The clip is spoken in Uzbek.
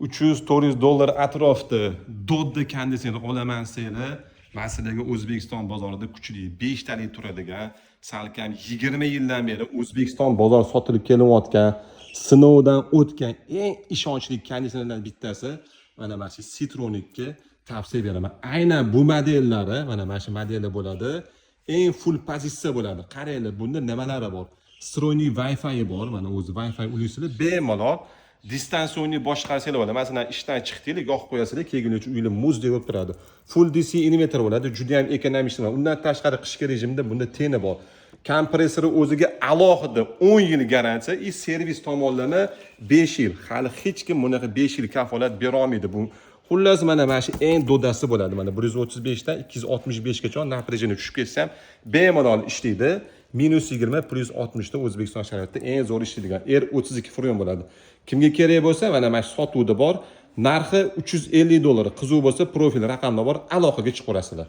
$300-400 atrofida dodda konditsioner olaman desanglar, masalaga O'zbekiston bozorida kuchli 5 talik turadigan, salkam 20 yildan beri O'zbekiston bozor sotilib kelayotgan, sinovdan o'tgan eng ishonchli konditsionerlardan bittasi mana shu Citronic'ga tavsiya beraman. Aynan bu modellari, mana shu modellar bo'ladi. Eng full pozitsiya bo'ladi. Qaranglar, bunda nimalari bor? Stroyniy Wi-Fi bor, mana o'zi Wi-Fi ulusizlar bemalol distansionni boshqarsanglar bo'ladi. Masalan, ishdan chiqdinglar, yoqib qo'yasizlar, kelguncha uylar muzdek bo'lib turadi. Full DC inverter bo'ladi, juda ham ekonomik. Undan tashqari qishki rejimda bunda teni bor. Kompressori o'ziga alohida 10 yil garantiya, servis tomonlama 5 yil. Hali hech kim bunaqa 5 yil kafolat bera olmaydi. Bu xullas mana shu eng dodasi bo'ladi. Mana 135 dan 265 gacha napряжение tushib ketsa ham bemalol ishlaydi. -20 +60 da O'zbekiston sharoitida eng zo'r ishlaydigan R32 Freon bo'ladi. Kimga kerak bo'lsa, mana shu sotuvda bor. Narxi $350. Qiziq bo'lsa, profil raqamda bor, aloqaga chiqaverasizlar.